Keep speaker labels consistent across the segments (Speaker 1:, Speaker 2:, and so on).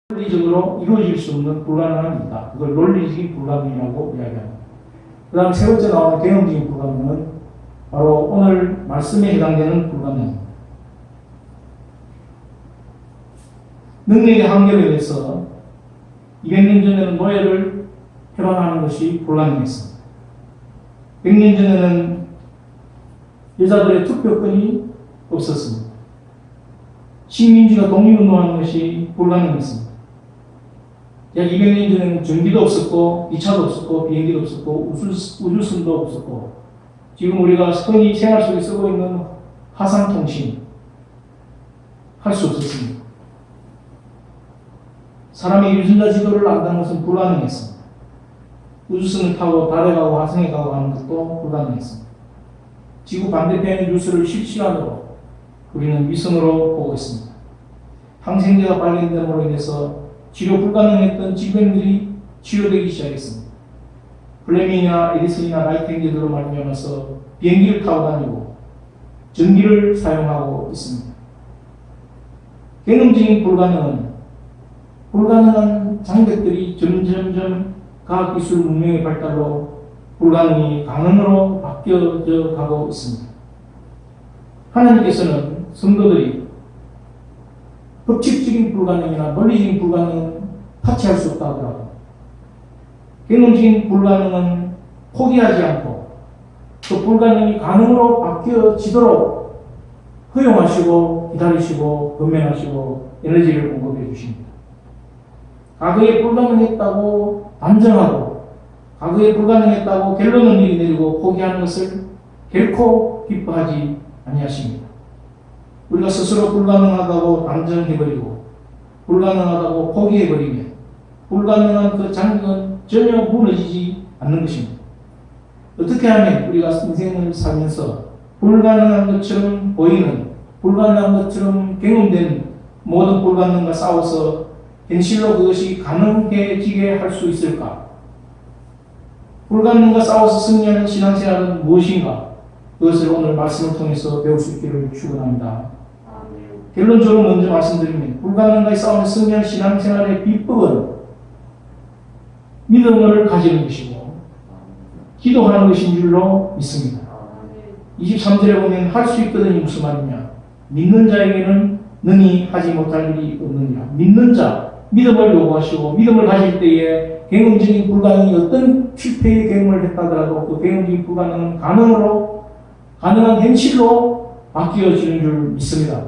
Speaker 1: 논리적으로 이루어질 수 없는 불가능함이 있다. 그걸 논리적인 불가능이라고 이야기합니다. 그 다음 세 번째 나오는 경험적인 불가능은 바로 오늘 말씀에 해당되는 불가능입니다. 능력의 한계로 인해서 200년 전에는 노예를 해방하는 것이 불가능했습니다. 100년 전에는 여자들의 투표권이 없었습니다. 식민지가 독립운동하는 것이 불가능했습니다. 약 200년 전에는 전기도 없었고, 기차도 없었고, 비행기도 없었고, 우주선도 없었고, 지금 우리가 흔히 생활 속에 쓰고 있는 화상통신 할 수 없었습니다. 사람이 유전자 지도를 안다는 것은 불가능했습니다. 우주선을 타고 달에 가고 화성에 가고 하는 것도 불가능했습니다. 지구 반대편의 뉴스를 실시간으로 우리는 위성으로 보고 있습니다. 항생제가 발견됨으로 인해서 치료 불가능했던 질병들이 치료되기 시작했습니다. 플레밍이나 에디슨이나 라이트 형제들로 말미암아서 비행기를 타고 다니고 전기를 사용하고 있습니다. 경험적인 불가능한 장벽들이 점점점 과학기술 문명의 발달로 불가능이 가능으로 바뀌어져 가고 있습니다. 하나님께서는 성도들이 법칙적인 불가능이나 논리적인 불가능은 타치할 수 없다 하더라도 경험적인 불가능은 포기하지 않고 그 불가능이 가능으로 바뀌어지도록 허용하시고 기다리시고 건면하시고 에너지를 공급해 주십니다. 과거에 불가능했다고 단정하고 과거에 불가능했다고 결론을 내리고 포기하는 것을 결코 기뻐하지 아니하십니다. 우리가 스스로 불가능하다고 단정해버리고 불가능하다고 포기해버리면 불가능한 그 장벽은 전혀 무너지지 않는 것입니다. 어떻게 하면 우리가 인생을 살면서 불가능한 것처럼 보이는 불가능한 것처럼 경험된 모든 불가능과 싸워서 현실로 그것이 가능해지게 할 수 있을까? 불가능과 싸워서 승리하는 신앙생활은 무엇인가? 그것을 오늘 말씀을 통해서 배울 수 있기를 축원합니다. 결론적으로 먼저 말씀드리면 불가능과의 싸움에 승리한 신앙생활의 비법은 믿음을 가지는 것이고 기도하는 것인 줄로 믿습니다. 23절에 보면 할 수 있거든이 무슨 말이냐? 믿는 자에게는 능히 하지 못할 일이 없느니라. 믿는 자, 믿음을 요구하시고 믿음을 가질 때에 경험적인 불가능이 어떤 실패의 경험을 했다더라도 그 경험적인 불가능은 가능한 현실로 바뀌어지는 줄 믿습니다.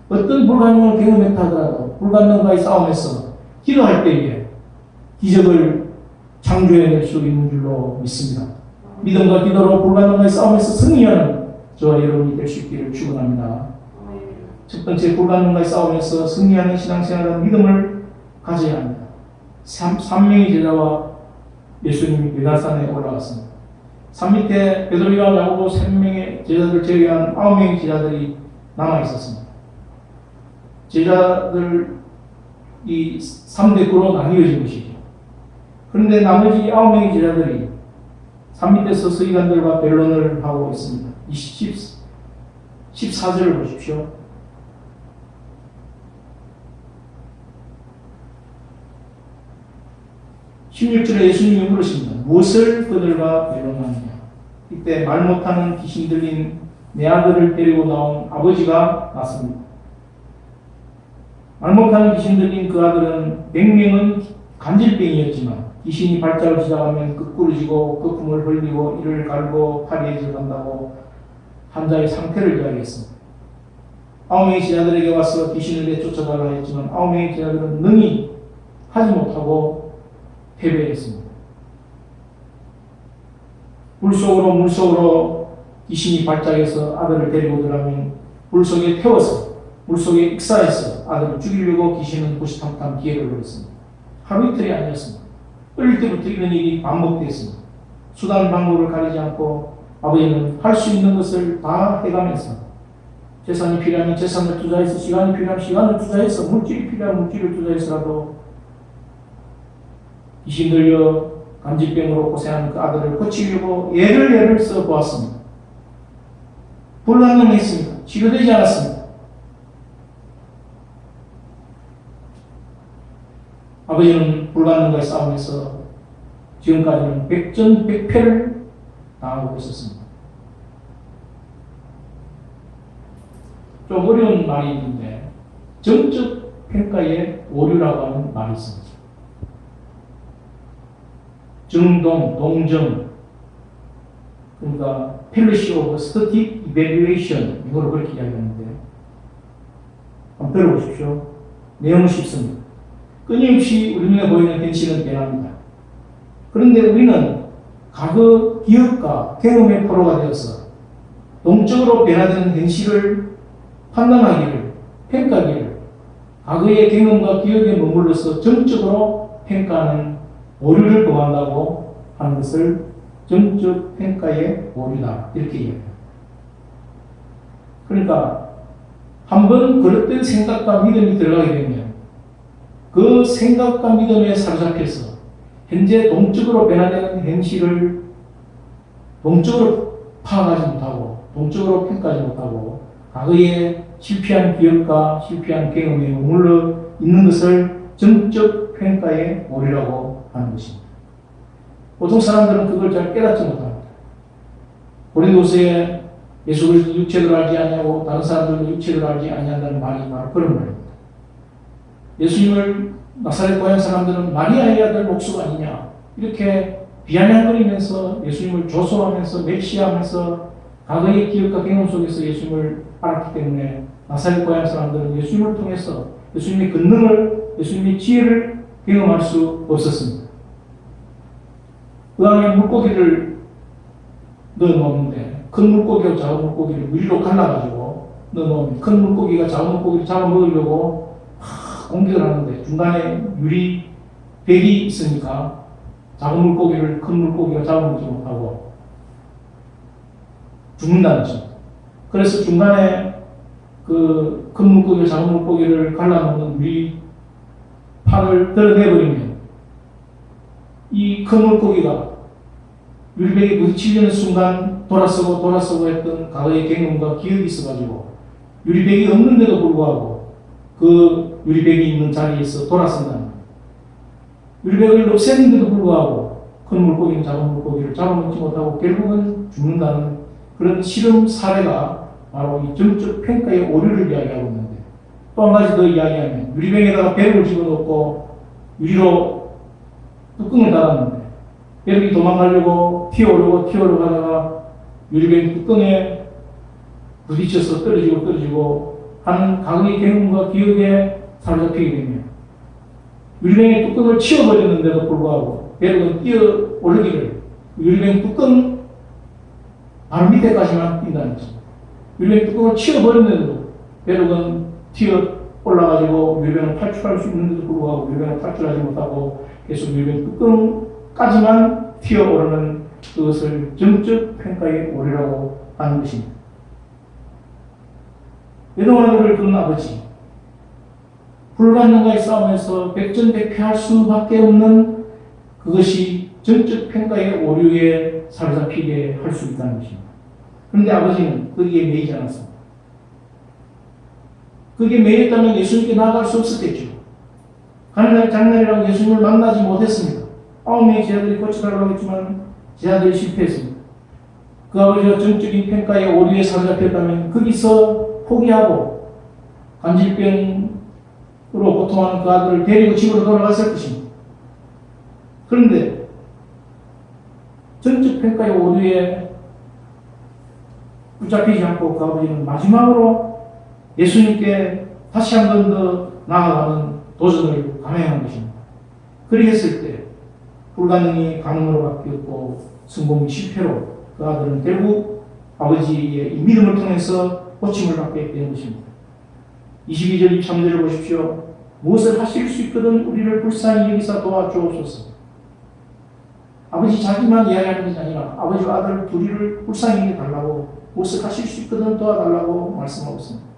Speaker 1: 어떤 불가능을 경험했다 하더라도 불가능과의 싸움에서 기도할 때에 기적을 창조해낼 수 있는 줄로 믿습니다. 믿음과 기도로 불가능과의 싸움에서 승리하는 저와 여러분이 될 수 있기를 축원합니다. 첫 번째, 불가능과의 싸움에서 승리하는 신앙생활은 믿음을 가져야 합니다. 3명의 제자와 예수님이 베다산에 올라갔습니다. 산 밑에 베드로와 야고보 3명의 제자들을 제외한 9명의 제자들이 남아 있었습니다. 제자들이 3대 구로 나뉘어진 것이죠. 그런데 나머지 9명의 제자들이 산 밑에서 서기관들과 변론을 하고 있습니다. 14절을 보십시오. 16절에 예수님이 물으십니다. 무엇을 그들과 변론하느냐? 이때 말 못하는 귀신 들린 내 아들을 데리고 나온 아버지가 났습니다. 말 못하는 귀신 들린 그 아들은 맹명은 간질병이었지만 귀신이 발작을 시작하면 끄꾸러지고 거품을 흘리고 이를 갈고 팔이 해져간다고 환자의 상태를 이야기했습니다. 9명의 제자들에게 와서 귀신을 내쫓아달라 했지만 9명의 제자들은 능히 하지 못하고 패배했습니다. 물속으로 귀신이 발작해서 아들을 데리고 들어가면 물속에 태워서 물속에 익사해서 아들을 죽이려고 귀신은 호시탐탐 기회를 노렸습니다. 하루 이틀이 아니었습니다. 어릴 때부터 이런 일이 반복됐습니다. 수단 방법을 가리지 않고 아버지는 할 수 있는 것을 다 해가면서 재산이 필요하면 재산을 투자해서 시간이 필요하면 시간을 투자해서 물질이 필요하면 물질을 투자해서라도 귀신 들려 간질병으로 고생하는 그 아들을 고치려고 애를 써 보았습니다. 불가능했습니다. 치료되지 않았습니다. 아버지는 불가능과의 싸움에서 지금까지는 백전백패를 당하고 있었습니다. 좀 어려운 말이 있는데 정적 평가의 오류라고 하는 말이 있습니다. 정동, 동정, 그러니까 Fallacy of Static Evaluation, 이거로 그렇게 이야기하는데 한번 들어보십시오. 내용은 쉽습니다. 끊임없이 우리 눈에 보이는 현실은 변합니다. 그런데 우리는 과거 기억과 경험의 포로가 되어서 동적으로 변화되는 현실을 판단하기를, 평가하기를 과거의 경험과 기억에 머물러서 정적으로 평가하는 오류를 범한다고 하는 것을 정적 평가의 오류다, 이렇게 이야기합니다. 그러니까 한번 그릇된 생각과 믿음이 들어가게 되면 그 생각과 믿음에 사로잡혀서 현재 동적으로 변화되는 현실을 동적으로 파악하지 못하고 동적으로 평가하지 못하고 과거의 실패한 기억과 실패한 경험에 머물러 있는 것을 정적 평가의 오류라고 하는 것입니다. 보통 사람들은 그걸 잘 깨닫지 못합니다. 고린도서에 예수 그리스도 육체를 알지 아니하고 다른 사람들은 육체를 알지 아니한다는 말이 바로 그런 말입니다. 예수님을 나사렛 고향 사람들은 마리아의 아들 목수가 아니냐 이렇게 비아냥거리면서 예수님을 조소하면서 멸시하면서 과거의 기억과 경험 속에서 예수님을 알았기 때문에 나사렛 고향 사람들은 예수님을 통해서 예수님의 권능을, 예수님의 지혜를 경험할 수 없었습니다. 그 안에 물고기를 넣어놓는데 큰 물고기와 작은 물고기를 유리로 갈라가지고 넣어놓으면 큰 물고기가 작은 물고기를 잡아먹으려고 공격을 하는데 중간에 유리 벽이 있으니까 작은 물고기를 큰 물고기가 잡아먹지 못하고 죽는다는 것입니다. 그래서 중간에 그 큰 물고기와 작은 물고기를 갈라놓는 유리 팔을 드러내버리면 이 큰 물고기가 유리벽에 부딪히려는 순간 돌아서고 했던 과거의 경험과 기억이 있어가지고 유리벽이 없는데도 불구하고 그 유리벽이 있는 자리에서 돌아선다는 거예요. 유리벽을 없애는데도 불구하고 큰 물고기는 작은 물고기를 잡아먹지 못하고 결국은 죽는다는 그런 실험 사례가 바로 이 정적 평가의 오류를 이야기하고 있는데 또 한 가지 더 이야기하면 유리병에다가 벼룩을 집어넣고 유리로 뚜껑을 닫았는데 벼룩이 도망가려고 튀어오르고 하다가 유리병 뚜껑에 부딪혀서 떨어지고 하는 과거의 경험과 기억에 사로잡히게 되면 유리병의 뚜껑을 치워버렸는데도 불구하고 벼룩은 뛰어오르기를 유리병 뚜껑 바로 밑에까지만 뛴다는 것입니다. 유리병 뚜껑을 치워버렸는데도 벼룩은 튀어 올라가지고 유리병을 탈출할 수 있는데도 불구하고 유리병을 탈출하지 못하고 계속 유리병 뚜껑까지만 튀어오르는 그것을 정적 평가의 오류라고 하는 것입니다. 외동아들을 둔 아버지, 불가능과의 싸움에서 백전백패할 수밖에 없는 그것이 정적 평가의 오류에 사로잡히게 할 수 있다는 것입니다. 그런데 아버지는 거기에 매이지 않았습니다. 거기에 매였다면 예수님께 나아갈 수 없었겠죠. 가는 장날이라고 예수님을 만나지 못했습니다. 9명의 제자들이 고쳐달라고 했지만 제자들이 실패했습니다. 그 아버지가 정적인 평가의 오류에 사로잡혔다면 거기서 포기하고 간질병으로 고통하는 그 아들을 데리고 집으로 돌아갔을 것입니다. 그런데 정적 평가의 오류에 붙잡히지 않고 그 아버지는 마지막으로 예수님께 다시 한 번 더 나아가는 도전을 감행한 것입니다. 그렇게 했을 때 불가능이 가능으로 바뀌었고 성공이 실패로 그 아들은 결국 아버지의 이 믿음을 통해서 고침을 받게 된 것입니다. 22절 23절을 보십시오. 무엇을 하실 수 있거든 우리를 불쌍히 여기사 도와주옵소서. 아버지 자기만 이야기하는 것이 아니라 아버지와 아들 둘이를 불쌍히 여겨달라고 무엇을 하실 수 있거든 도와달라고 말씀하고 있습니다.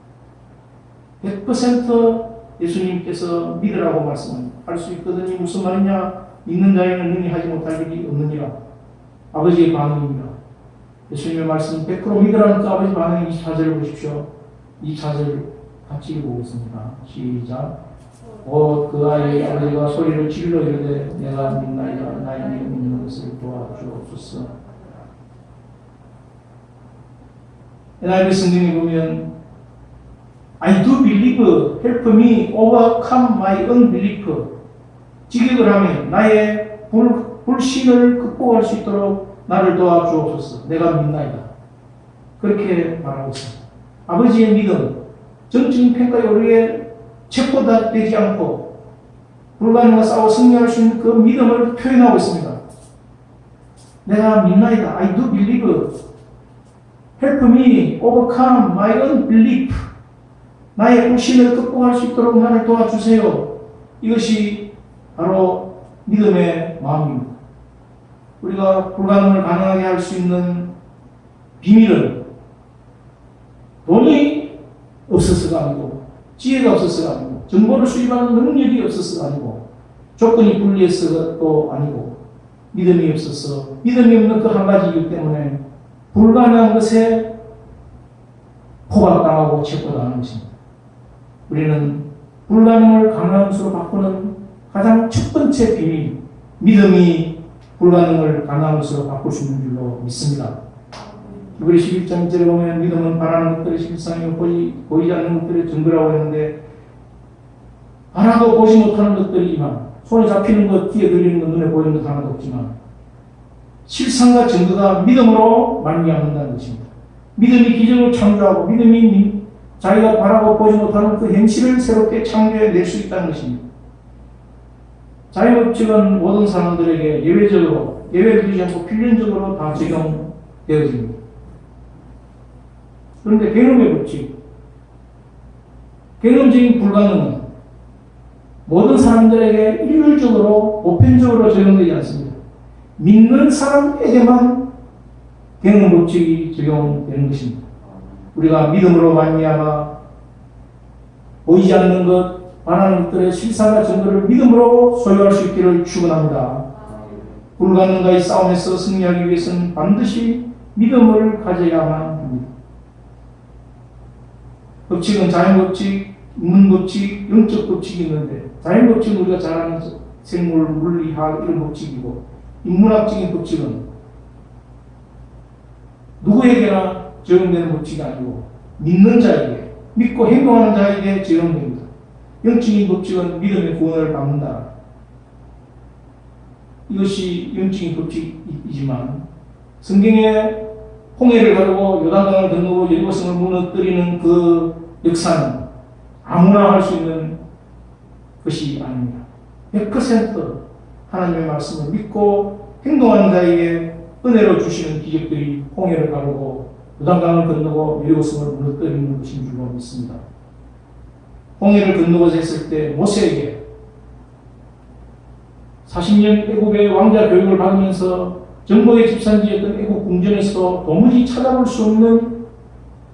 Speaker 1: 100% 예수님께서 믿으라고 말씀합니다. 할 수 있거든이 무슨 말이냐? 믿는 자에는 능히 하지 못할 일이 없느니라. 아버지의 반응입니다. 예수님의 말씀 100% 믿으라는 그 아버지 반응의 24절을 보십시오. 24절 같이 읽어보겠습니다. 시작. 그 아이 아버지가 소리를 질러 이르되 내가 믿나이다. 나의 믿음 있는 것을 도와주옵소서. NIV 성경에 보면 I do believe, help me overcome my unbelief. 직역을 하면 나의 불신을 극복할 수 있도록 나를 도와주옵소서. 내가 믿나이다. 그렇게 말하고 있습니다. 아버지의 믿음, 정적인 평가에 오르게 체포되지 않고 불가능과 싸워 승리할 수 있는 그 믿음을 표현하고 있습니다. 내가 믿나이다. I do believe. Help me overcome my unbelief. 나의 불신을 극복할 수 있도록 나를 도와주세요. 이것이 바로 믿음의 마음입니다. 우리가 불가능을 가능하게 할 수 있는 비밀은 돈이 없어서가 아니고 지혜가 없어서가 아니고 정보를 수집하는 능력이 없어서가 아니고 조건이 불리해서도 아니고 믿음이 없어서 믿음이 없는 그 한 가지 이유 때문에 불가능한 것에 포박당하고 체포당하는 것입니다. 우리는 불가능을 가능한 것으로 바꾸는 가장 첫 번째 비밀, 믿음이 불가능을 가능한 것으로 바꿀 수 있는 줄로 믿습니다. 히브리 11장 1절에 보면 믿음은 바라는 것들의 실상이요 보이지 않는 것들의 증거라고 했는데 바라도 보지 못하는 것들이지만 손에 잡히는 것, 귀에 들리는 것, 눈에 보이는 것 하나도 없지만 실상과 증거가 믿음으로 말미암는다는 것입니다. 믿음이 기적을 창조하고 믿음이 자기가 바라고 보지 못하는 그 현실을 새롭게 창조해낼 수 있다는 것입니다. 자유법칙은 모든 사람들에게 예외를 두지 않고 필연적으로 다 적용되어집니다. 그런데 개념의 법칙, 개념적인 불가능은 모든 사람들에게 일률적으로 보편적으로 적용되지 않습니다. 믿는 사람에게만 개념 법칙이 적용되는 것입니다. 우리가 믿음으로 말미암아 보이지 않는 것, 바라는 것들의 실상과 증거를 믿음으로 소유할 수 있기를 축원합니다. 불가능과의 싸움에서 승리하기 위해서는 반드시 믿음을 가져야만 합니다. 법칙은 자연법칙, 인문법칙, 영적 법칙이 있는데 자연법칙은 우리가 잘 아는 생물, 물리학 이런 법칙이고 인문학적인 법칙은 누구에게나 적용되는 법칙이 아니고 믿는 자에게, 믿고 행동하는 자에게 적용됩니다. 영적인 법칙은 믿음의 구원을 받는다. 이것이 영적인 법칙이지만 성경에 홍해를 가르고 요단강을 건너고 여리고성을 무너뜨리는 그 역사는 아무나 할 수 있는 것이 아닙니다. 100% 하나님의 말씀을 믿고 행동하는 자에게 은혜로 주시는 기적들이 홍해를 가르고 요단강을 건너고 여리고성을 무너뜨리는 것인 줄로 믿습니다. 홍해를 건너고자 했을 때 모세에게 40년 애국의 왕자 교육을 받으면서 정복의 집산지였던 애국 궁전에서 도무지 찾아볼 수 없는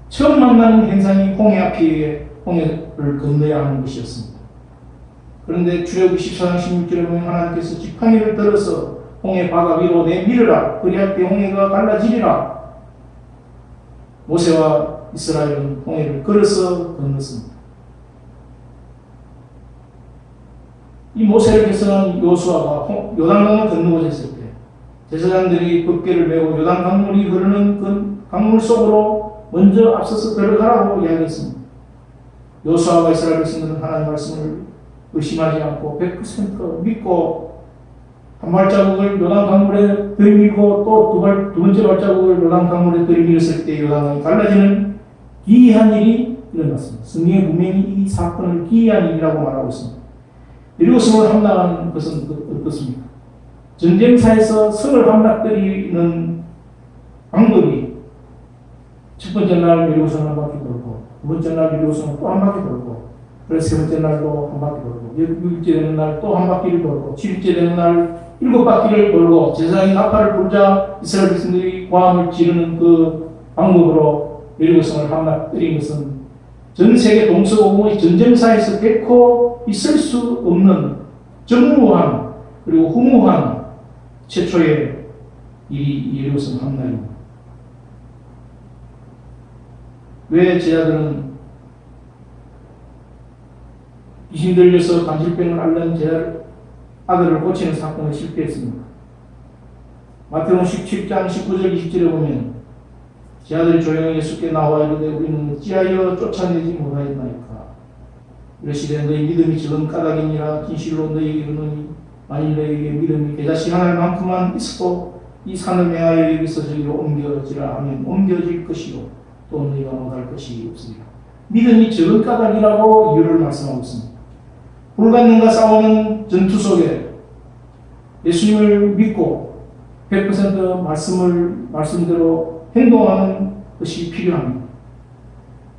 Speaker 1: 처음 만나는 현상이 홍해 앞에 홍해를 건너야 하는 것이었습니다. 그런데 출애굽기 14장 16절에 보면 하나님께서 지팡이를 들어서 홍해 바다 위로 내밀으라. 그리할 때 홍해가 갈라지리라. 모세와 이스라엘은 홍해를 걸어서 건넜습니다. 이 모세를 개선한 요수아가 요단강을 건너고자 했을 때 제사장들이 법궤를 메고 요단 강물이 흐르는 그 강물 속으로 먼저 앞서서 들어가라고 이야기했습니다. 요수아와 이스라엘 백성들은 하나님의 말씀을 의심하지 않고 100% 믿고 한 발자국을 요단 강물에 들이밀고 또 두 번째 발자국을 요단 강물에 들이밀었을 때 요단강이 갈라지는 기이한 일이 일어났습니다. 성경에 분명히 이 사건을 기이한 일이라고 말하고 있습니다. 여리고성을 함락한 것은 어떻습니까? 전쟁사에서 성을 함락거리는 방법이 첫 번째 날 여리고성을 한 바퀴 돌고 두 번째 날 여리고성을 또 한 바퀴 돌고 그래서 세 번째 날도 한 바퀴 돌고 6일째 되는 날 또 한 바퀴를 돌고 7일째 되는 날 7바퀴를 돌고 제사장이 나팔을 불자 이스라엘 백성들이 고함을 지르는 그 방법으로 여리고성을 함락거린 것은 전 세계 동서고금의 전쟁사에서 결코 있을 수 없는 전무한 그리고 후무한 최초의 일이 여리고성 함락입니다. 왜 제자들은 귀신 들려서 간질병을 앓는 제 아들을 고치는 사건에 실패했습니다. 마태복음 17장 19절 20절에 보면 제 아들이 조용히 예수께 나와 이르되 우리는 어찌하여 쫓아내지 못하였나이까. 이르시되 너희 믿음이 적은 까닭이니라. 진실로 너희에게 이르노니 만일 너희에게 믿음이 겨자씨 하나만큼만 있어도 이 산을 명하여 여기서 저기로 옮겨지라 하면 옮겨질 것이요 또 너희가 못할 것이 없으리라. 믿음이 적은 까닭이라고 이유를 말씀하고 있습니다. 불가능과 싸우는 전투 속에 예수님을 믿고 100% 말씀대로 행동하는 것이 필요합니다.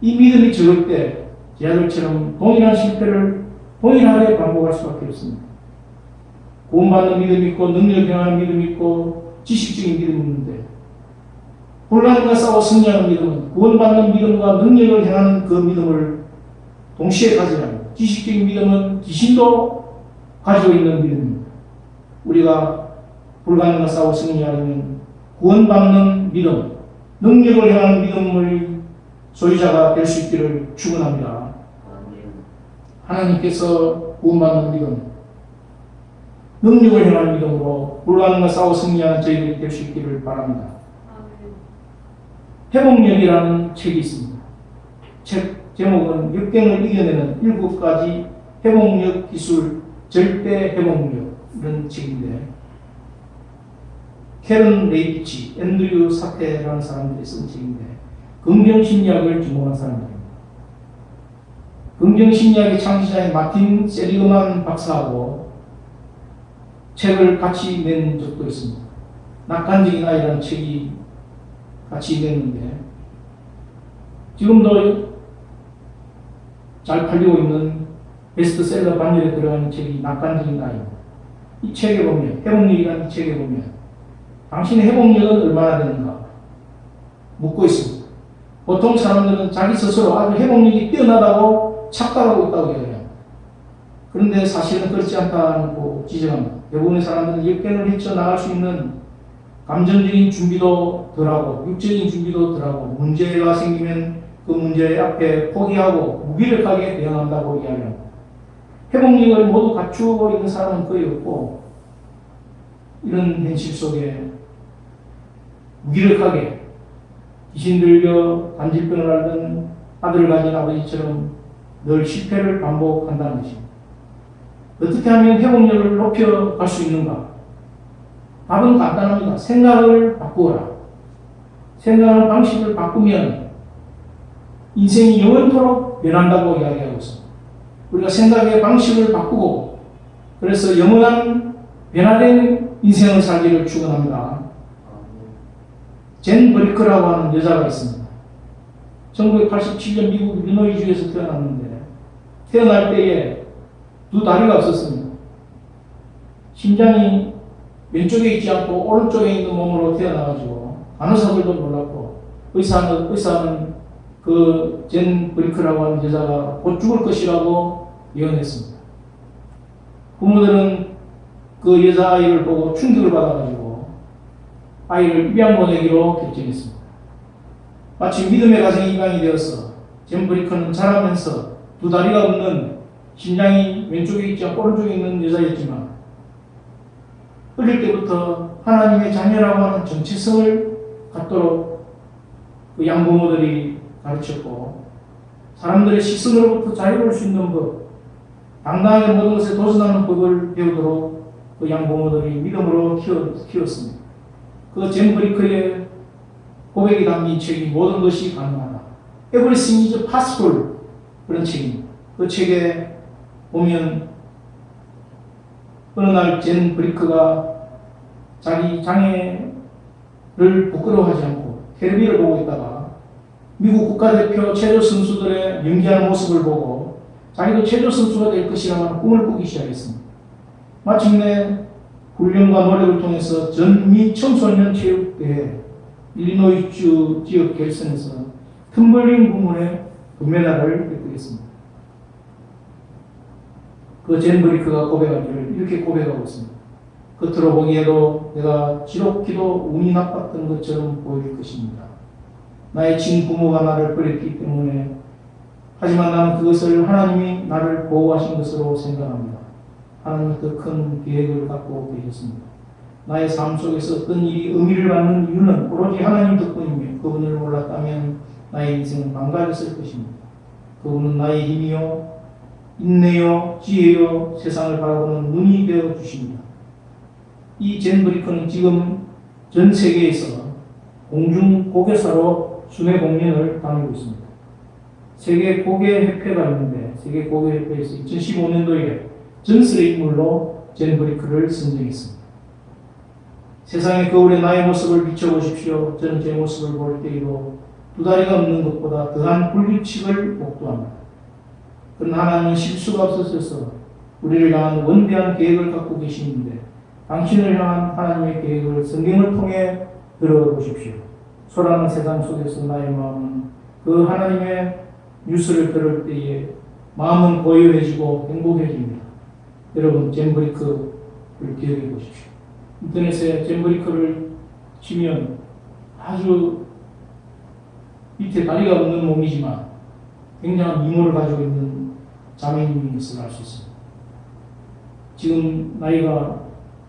Speaker 1: 이 믿음이 적을 때 제 아들처럼 동일한 실패를 동일하게 반복할 수밖에 없습니다. 구원받는 믿음이 있고 능력이 향한 믿음이 있고 지식적인 믿음이 있는데 불가능과 싸워 승리하는 믿음은 구원받는 믿음과 능력을 향하는 그 믿음을 동시에 가져야 합니다. 지식적인 믿음은 귀신도 가지고 있는 믿음입니다. 우리가 불가능과 싸워 승리하려면 구원받는 믿음, 능력을 향한 믿음의 소유자가 될 수 있기를 축원합니다. 하나님께서 구원받는 믿음, 능력을 향한 믿음으로 불가능과 싸워 승리하는 저희들이 될 수 있기를 바랍니다. 회복력이라는 책이 있습니다. 책 제목은 역경을 이겨내는 7가지 회복력 기술, 절대 회복력 이런 책인데 캐런 레이치, 앤드류 사테라는 사람들이 쓴 책인데 긍정심리학을 전공한 사람들입니다. 긍정심리학의 창시자인 마틴 세리그만 박사하고 책을 같이 낸 적도 있습니다. 낙관적인 아이라는 책이 같이 냈는데 지금도 잘 팔리고 있는 베스트셀러 반열에 들어가는 책이 낙관적인 아이입니다. 이 책에 보면 회복력이라는 이 책에 보면 당신의 회복력은 얼마나 되는가 묻고 있습니다. 보통 사람들은 자기 스스로 아주 회복력이 뛰어나다고 착각하고 있다고 얘기해요. 그런데 사실은 그렇지 않다고 지적합니다. 대부분의 사람들은 역경을 헤쳐나갈 수 있는 감정적인 준비도 덜하고 육적인 준비도 덜하고 문제가 생기면 그 문제 앞에 포기하고 무기력하게 대응한다고 이야기합니다. 회복력을 모두 갖추고 있는 사람은 거의 없고 이런 현실 속에 무기력하게 귀신 들려 간질병을 앓는 아들을 가진 아버지처럼 늘 실패를 반복한다는 것입니다. 어떻게 하면 회복력을 높여갈 수 있는가? 답은 간단합니다. 생각을 바꾸어라. 생각하는 방식을 바꾸면 인생이 영원토록 변한다고 이야기하고 있습니다. 우리가 생각의 방식을 바꾸고 그래서 영원한 변화된 인생을 살기를 축원합니다. 젠 버리크라고 하는 여자가 있습니다. 1987년 미국 일리노이주에서 태어났는데 태어날 때에 두 다리가 없었습니다. 심장이 왼쪽에 있지 않고 오른쪽에 있는 몸으로 태어나가지고 간호사들도 놀랐고 의사는 그 젠 브리크라고 하는 여자가 곧 죽을 것이라고 예언했습니다. 부모들은 그 여자아이를 보고 충격을 받아가지고 아이를 입양 보내기로 결정했습니다. 마치 믿음의 가정이 입양이 되어서 젠 브리크는 자라면서 두 다리가 없는 심장이 왼쪽에 있지 않고 오른쪽에 있는 여자였지만 어릴 때부터 하나님의 자녀라고 하는 정체성을 갖도록 그 양부모들이 가르쳤고 사람들의 시선으로부터 자유로울 수 있는 법, 당당하게 모든 것에 도전하는 법을 배우도록 그 양부모들이 믿음으로 키웠습니다. 그 젠 브리크의 고백이 담긴 책이 모든 것이 가능하다. Everything is possible 그런 책입니다. 그 책에 보면 어느 날 젠 브리크가 자기 장애를 부끄러워하지 않고 텔레비를 보고 있다가 미국 국가대표 체조 선수들의 연기하는 모습을 보고 자기도 체조 선수가 될 것이라는 꿈을 꾸기 시작했습니다. 마침내 훈련과 노력을 통해서 전미 청소년 체육대회 일리노이주 지역 결선에서 텀블링 부문에 금메달을 획득했습니다. 그 젠 브리크가 고백하기를 이렇게 고백하고 있습니다. 겉으로 보기에도 내가 지독히도 운이 나빴던 것처럼 보일 것입니다. 나의 친부모가 나를 버렸기 때문에 하지만 나는 그것을 하나님이 나를 보호하신 것으로 생각합니다. 하나님은 더 큰 계획을 갖고 계셨습니다. 나의 삶 속에서 어떤 일이 의미를 갖는 이유는 오로지 하나님 덕분이며 그분을 몰랐다면 나의 인생은 망가졌을 것입니다. 그분은 나의 힘이요, 인내요, 지혜요, 세상을 바라보는 눈이 되어 주십니다. 이 젠 브리커는 지금 전 세계에서 공중 고개사로 순회 공연을 다니고 있습니다. 세계 고개협회가 있는데 세계 고개협회에서 2015년도에 전설의 인물로 젠 브리커를 선정했습니다. 세상의 거울에 나의 모습을 비춰보십시오. 저는 제 모습을 볼 때에도 두 다리가 없는 것보다 더한 불규칙을 목도합니다. 그러나 하나님은 실수가 없으셔서 우리를 향한 원대한 계획을 갖고 계시는데 당신을 향한 하나님의 계획을 성경을 통해 들어보십시오. 소란한 세상 속에서 나의 마음은 그 하나님의 뉴스를 들을 때에 마음은 고요해지고 행복해집니다. 여러분, 젠 브리커를 기억해 보십시오. 인터넷에 젠 브리커를 치면 아주 밑에 다리가 없는 몸이지만 굉장한 미모를 가지고 있는 자매님인 것을 알 수 있습니다. 지금 나이가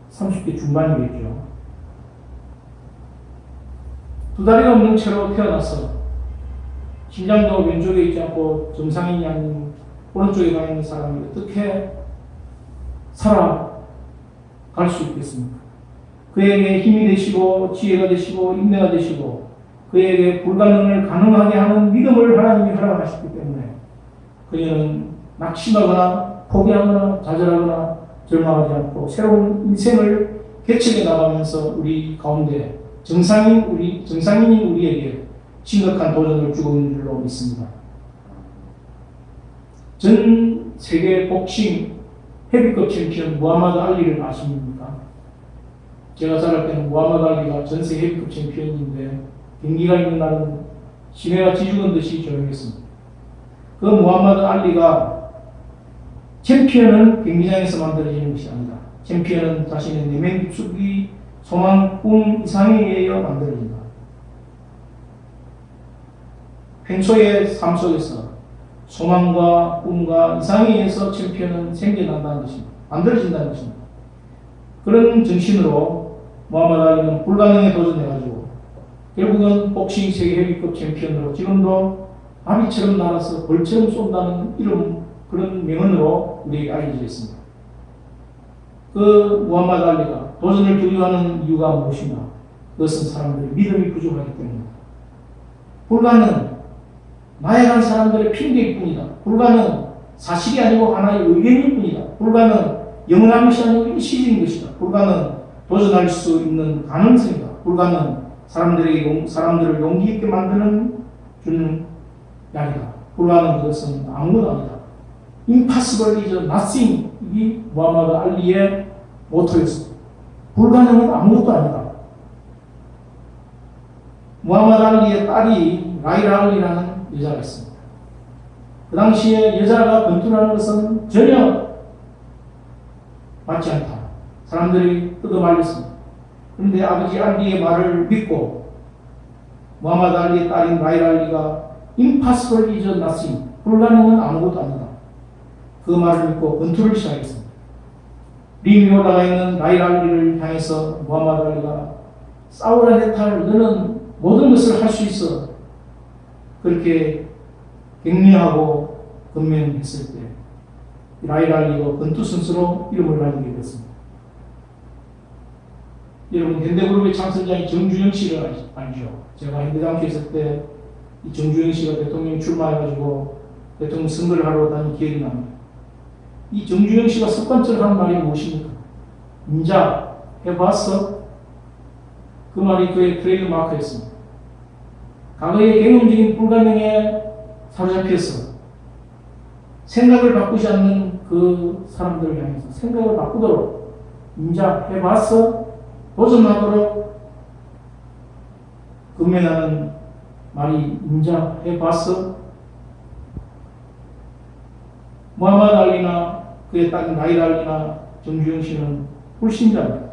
Speaker 1: 30대 중반이겠죠. 두 다리가 없는 채로 태어나서 심장도 왼쪽에 있지 않고 정상인이 아닌 오른쪽에 가 있는 사람이 어떻게 살아갈 수 있겠습니까? 그에게 힘이 되시고 지혜가 되시고 인내가 되시고 그에게 불가능을 가능하게 하는 믿음을 하나님이 허락하셨기 때문에 그녀는 낙심하거나 포기하거나 좌절하거나 절망하지 않고 새로운 인생을 개척해 나가면서 우리 가운데 정상인인 우리에게 심각한 도전을 주고 있는 줄로 믿습니다. 전 세계 복싱 헤비급 챔피언 무하마드 알리를 아십니까? 제가 자랄 때는 무하마드 알리가 전 세계 헤비급 챔피언인데 경기가 있는 날은 시내가 지죽은 듯이 조용했습니다. 그 무하마드 알리가 챔피언은 경기장에서 만들어지는 것이 아니다. 챔피언은 자신의 내면 깊숙이 소망, 꿈 이상에 의하여 만들어진다. 평소의 삶 속에서 소망과 꿈과 이상에 의해서 챔피언은 생겨난다는 것입니다. 만들어진다는 것입니다. 그런 정신으로 무하마드 알리는 불가능에 도전해가지고 결국은 복싱 세계 헤비급 챔피언으로 지금도 나비처럼 날아서 벌처럼 쏜다는 이름 그런 명언으로 우리에게 알려져 있습니다. 그 무하마드 알리가 도전을 두려워하는 이유가 무엇이냐? 그것은 사람들의 믿음이 부족하기 때문입니다. 불가능, 나에 간 사람들의 핑계일 뿐이다. 불가능, 사실이 아니고 하나의 의견일 뿐이다. 불가능, 영원한 것이 아니고 일시적인 것이다. 불가능, 도전할 수 있는 가능성이다. 불가능, 사람들을 용기 있게 주는 약이다. 불가능, 그것은 아무것도 아니다. Impossible is nothing. 이 무하마드 알리의 모토였습니다. 불가능은 아무것도 아니다. 무하마드 알리의 딸이 라이라 알리라는 여자가 있습니다. 그 당시에 여자가 건투하는 것은 전혀 맞지 않다. 사람들이 뜯어말렸습니다. 그런데 아버지 알리의 말을 믿고 무하마드 알리의 딸인 라이라 알리가 Impossible is nothing. 불가능은 아무것도 아니다. 그 말을 믿고 권투를 시작했습니다. 링 위에 올라가 있는 라이라 알리를 향해서 무하마드 알리가 싸우라 내 딸, 너는 모든 것을 할 수 있어. 그렇게 격려하고 건면했을 때 라이라 알리가 권투 선수로 이름을 날리게 됐습니다. 여러분, 현대그룹의 창설자인 정주영 씨를 알죠? 제가 현대장초에 있을 때 이 정주영 씨가 대통령 출마해가지고 대통령 선거를 하러 다닌 기억이 납니다. 이 정주영 씨가 습관적으로 하는 말이 무엇입니까? 인자, 해봤어? 그 말이 그의 트레이드 마크였습니다. 과거의 경험적인 불가능에 사로잡혀서 생각을 바꾸지 않는 그 사람들을 향해서 생각을 바꾸도록 인자, 해봤어? 도전하도록 금면하는 말이 인자, 해봤어? 무하마드 알리나 그의 딸 라이라 알리나 정주영 씨는 불신자입니다.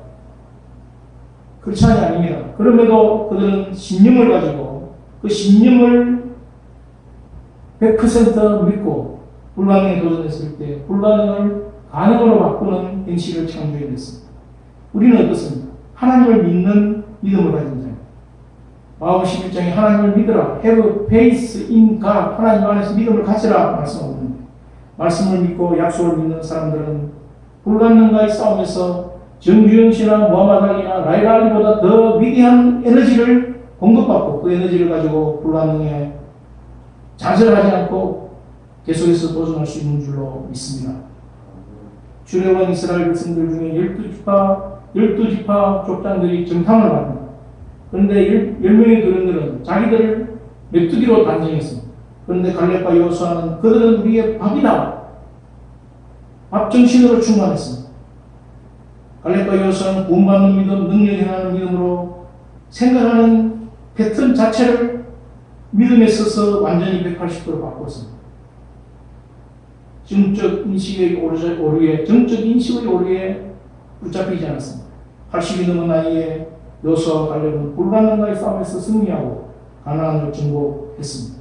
Speaker 1: 크리스찬이 아닙니다. 그럼에도 그들은 신념을 가지고 그 신념을 100% 믿고 불가능에 도전했을 때 불가능을 가능으로 바꾸는 행실을 창조해냈습니다. 우리는 어떻습니까? 하나님을 믿는 믿음을 가진 자입니다. 마음 11장에 하나님을 믿으라. Have faith in God. 하나님 안에서 믿음을 가지라 말씀하고 있는데 말씀을 믿고 약속을 믿는 사람들은 불가능과의 싸움에서 정규영 씨나 무하마드 알리나 라일라 알리보다 더 위대한 에너지를 공급받고 그 에너지를 가지고 불가능에 좌절하지 않고 계속해서 도전할 수 있는 줄로 믿습니다. 출애굽한 이스라엘 백성들 중에 12지파 족장들이 정탐을 받습니다. 그런데 10명의 도련들은 자기들을 메뚜기로 단정했습니다. 그런데 갈렙과 여호수아는 그들은 우리의 밥이다. 밥 정신으로 충만했습니다. 갈렙과 여호수아는 구원받는 믿음, 능력 행하는 믿음으로 생각하는 패턴 자체를 믿음에 있어서 완전히 180도로 바꿨습니다. 정적 인식의 오류에 붙잡히지 않았습니다. 80이 넘은 나이에 여호수아와 갈렙은 불가능과의 싸움에서 승리하고 가나안을 정복했습니다.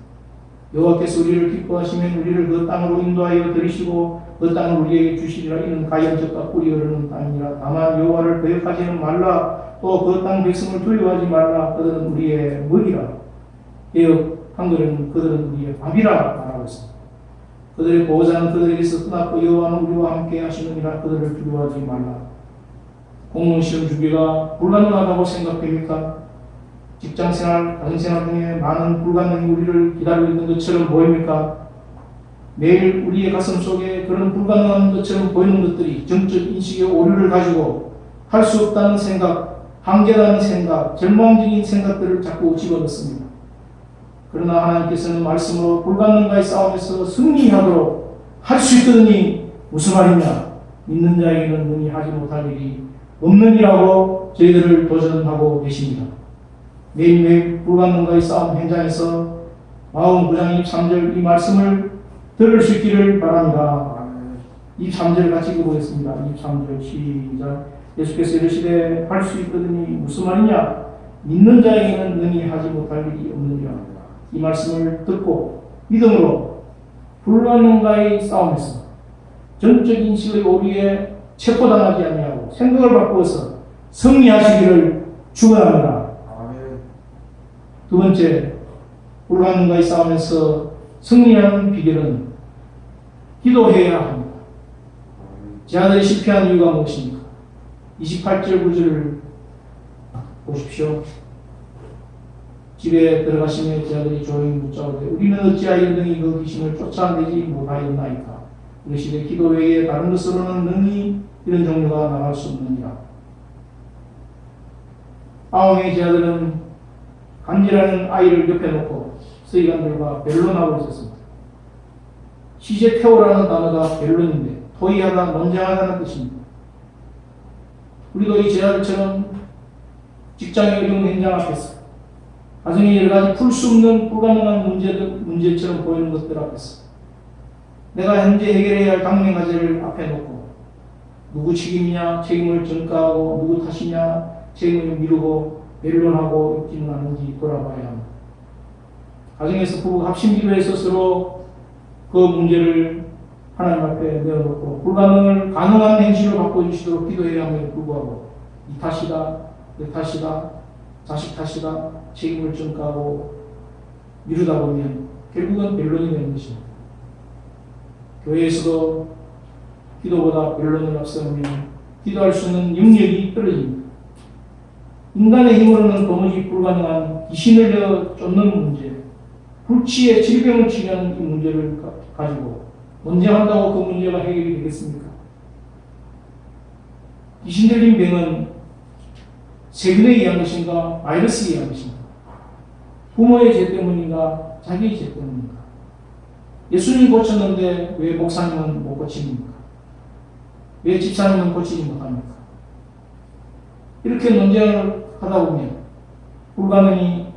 Speaker 1: 여호와께서 우리를 기뻐하시면 우리를 그 땅으로 인도하여 들이시고 그 땅을 우리에게 주시리라. 이는 가연적과 꿀이 흐르는 땅이라. 다만 여호와를 거역하지는 말라. 또 그 땅 백성을 두려워하지 말라. 그들은 우리의 먹이라. 개역 한글은 그들은 우리의 밥이라 말하고 있습니다. 그들의 보호자는 그들에게서 떠났고 여호와는 우리와 함께 하시느니라. 그들을 두려워하지 말라. 공무원 시험 준비가 불가능하다고 생각됩니까? 직장생활, 가정생활 등에 많은 불가능이 우리를 기다리고 있는 것처럼 보입니까? 매일 우리의 가슴 속에 그런 불가능한 것처럼 보이는 것들이 정적 인식의 오류를 가지고 할 수 없다는 생각, 한계라는 생각, 절망적인 생각들을 자꾸 집어넣습니다. 그러나 하나님께서는 말씀으로 불가능과의 싸움에서 승리하도록 할 수 있거든이 무슨 말이냐? 믿는 자에게는 능히 하지 못할 일이 없느니라고 저희들을 도전하고 계십니다. 매일매일 불가능과의 싸움 현장에서 49장 23절 이 말씀을 들을 수 있기를 바랍니다. 23절 같이 읽어보겠습니다. 23절 시작. 예수께서 이르시되 할 수 있거든이 무슨 말이냐? 믿는 자에게는 능히 하지 못할 일이 없느니라. 이 말씀을 듣고 믿음으로 불가능과의 싸움에서 전적 인식의 오류에 체포당하지 아니하고 생각을 바꾸어서 승리하시기를 축원합니다. 두 번째, 불가능과의 싸움에서 승리하는 비결은 기도해야 합니다. 제 아들이 실패한 이유가 무엇입니까? 28절 구절을 보십시오. 집에 들어가시며 제 아들이 조용히 묻자오되 우리는 어찌하여 능히 그 귀신을 쫓아내지 못하였나이까? 이르시되 기도 외에 다른 것으로는 능히 이런 종류가 나갈 수 없느니라. 아웅의 제 아들은 간지라는 아이를 옆에 놓고 서기관들과 변론하고 있었습니다. 시제테오라는 단어가 변론인데 토의하다, 논쟁하다는 뜻입니다. 우리도 이 제자들처럼 직장의 어려운 현장 앞에서 가정의 여러 가지 풀 수 없는 불가능한 문제처럼 보이는 것들 앞에서 내가 현재 해결해야 할 당면 과제를 앞에 놓고 누구 책임이냐 책임을 전가하고 누구 탓이냐 책임을 미루고 변론하고 있지는 않은지 돌아봐야 합니다. 가정에서 부부가 합심 기도해서 서로 그 문제를 하나님 앞에 내어놓고 불가능을 가능한 행실로 바꿔주시도록 기도해야 함에도 불구하고 이 탓이다, 내 탓이다, 자식 탓이다 책임을 전가하고 미루다 보면 결국은 변론이 되는 것입니다. 교회에서도 기도보다 변론을 앞세우면 기도할 수 있는 능력이 떨어집니다. 인간의 힘으로는 도무지 불가능한 귀신을 내어 쫓는 문제, 불치의 질병을 치료하는 이 문제를 가지고 논쟁한다고 그 문제가 해결이 되겠습니까? 귀신 들린 병은 세균에 의한 것인가, 바이러스에 의한 것인가? 부모의 죄 때문인가, 자기의 죄 때문인가? 예수님이 고쳤는데 왜 목사님은 못 고칩니까? 왜 집사님은 고치지 못합니까? 이렇게 논쟁을 하다 보면 불가능이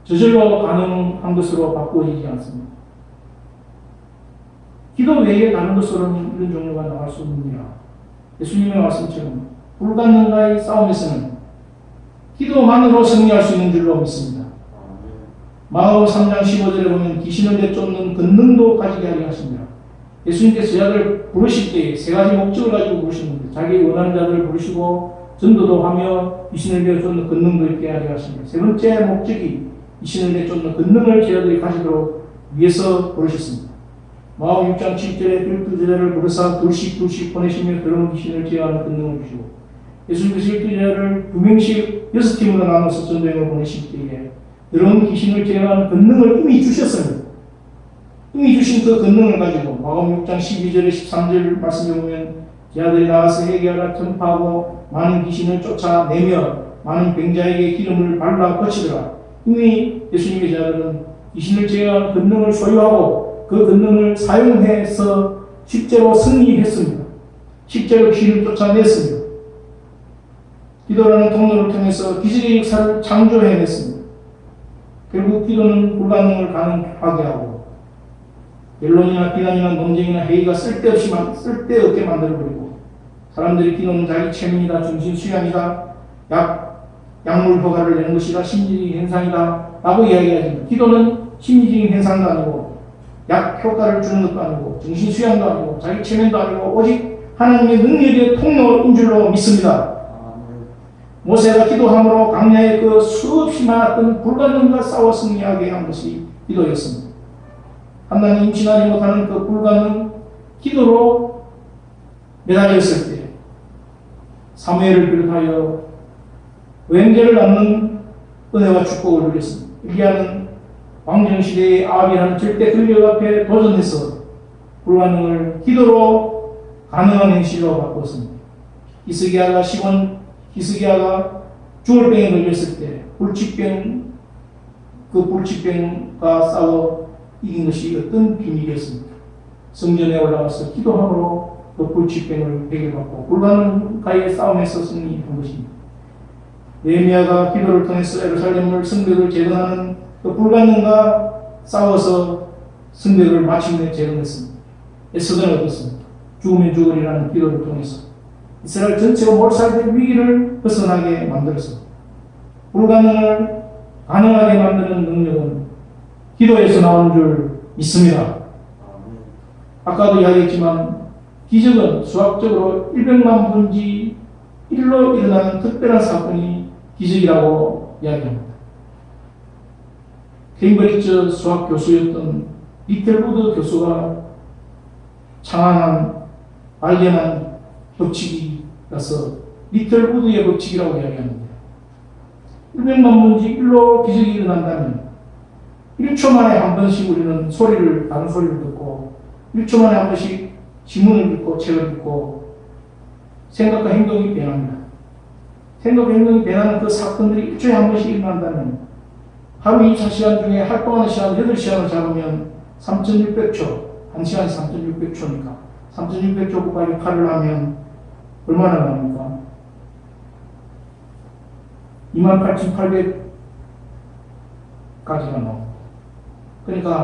Speaker 1: 저절로 가능한 것으로 바꾸어지지 않습니다. 기도 외에 다른 것으로는 이런 종류가 나갈 수 없느니라. 예수님의 말씀처럼 불가능과의 싸움에서는 기도만으로 승리할 수 있는 줄로 믿습니다. 마가복음 3장 15절에 보면 귀신을 내쫓는 권능도 가지게 하려 하십니다. 예수님께서 제자들을 부르실 때 세 가지 목적을 가지고 부르시는데 자기 원하는 자들을 부르시고 전도도 하며 귀신을 내쫓는 권능도 있게 하려 하십니다. 세 번째 목적이 귀신을 내쫓는 권능을 제자들이 가지도록 위해서 부르셨습니다. 마가복음 6장 7절에 12제자를 부르사 둘씩 보내시며 더러운 귀신을 제어하는 권능을 주시고 예수님께서 12제자를 2명씩 6팀으로 나눠서 전도행을 보내실 때에 더러운 귀신을 제어하는 권능을 이미 주셨습니다. 이미 주신 그 권능을 가지고 마가복음 6장 12절에 13절 말씀에 보면 제자들이 나가서 회개하라 전파하고 많은 귀신을 쫓아내며 많은 병자에게 기름을 발라 거치더라. 이미 예수님의 제자들은 귀신을 제어하는 권능을 소유하고 그 권능을 사용해서 실제로 승리했습니다. 실제로 귀신을 쫓아냈습니다. 기도라는 통로를 통해서 기적의 역사를 창조해냈습니다. 결국 기도는 불가능을 가능하게 하고 변론이나 비난이나 논쟁이나 회의가 쓸데없게 만들어버리고 사람들이 기도는 자기 체면이다, 정신 수양이다, 약물 효과를 내는 것이다, 심리적인 현상이다 라고 이야기하지만 기도는 심리적인 현상도 아니고 약 효과를 주는 것도 아니고 정신 수양도 아니고 자기 체면도 아니고 오직 하나님의 능력의 통로인 줄로 믿습니다. 모세가 기도함으로 광야에 그 수없이 많았던 불가능과 싸워 승리하게 한 것이 기도였습니다. 하나님 임신하지 못하는 그 불가능 기도로 매달렸을 때 사무엘을 비롯하여 외행제를 낳는 은혜와 축복을 누렸습니다. 엘리야는 왕정시대의 아합이라는 절대 권력 앞에 도전해서 불가능을 기도로 가능한 행실로 바꾸었습니다. 히스기야가 죽을 병에 걸렸을 때 불치병과 싸워 이긴 것이 어떤 비밀이었습니까? 성전에 올라가서 기도함으로 그 불치병을 해결받고 불가능과의 싸움에서 승리한 것입니다. 느헤미야가 기도를 통해서 예루살렘을 성벽을 재건하는 그 불가능과 싸워서 성벽을 마침내 재건했습니다. 에스더는 어떻습니까? 죽으면 죽으리라는 기도를 통해서 이스라엘 전체가 몰살된 위기를 벗어나게 만들었습니다. 불가능을 가능하게 만드는 능력은 기도에서 나오는 줄 믿습니다. 아까도 이야기했지만 기적은 수학적으로 100만 분지 1로 일어나는 특별한 사건이 기적이라고 이야기합니다. 케임브리지 수학 교수였던 리틀우드 교수가 발견한 법칙이라서 리틀우드의 법칙이라고 이야기합니다. 100만 분지 1로 기적이 일어난다면 1초 만에 한 번씩 우리는 다른 소리를 듣고 1초 만에 한 번씩 지문을 읽고 책을 읽고 생각과 행동이 변합니다. 생각과 행동이 변하는 그 사건들이 1초에 한 번씩 일어난다면 하루 24시간 중에 활동하는 시간 8시간을 잡으면 3600초, 1시간이 3600초니까 3600초 곱하기 8을 하면 얼마나 나옵니까? 28,800까지가 나옵니다. 그러니까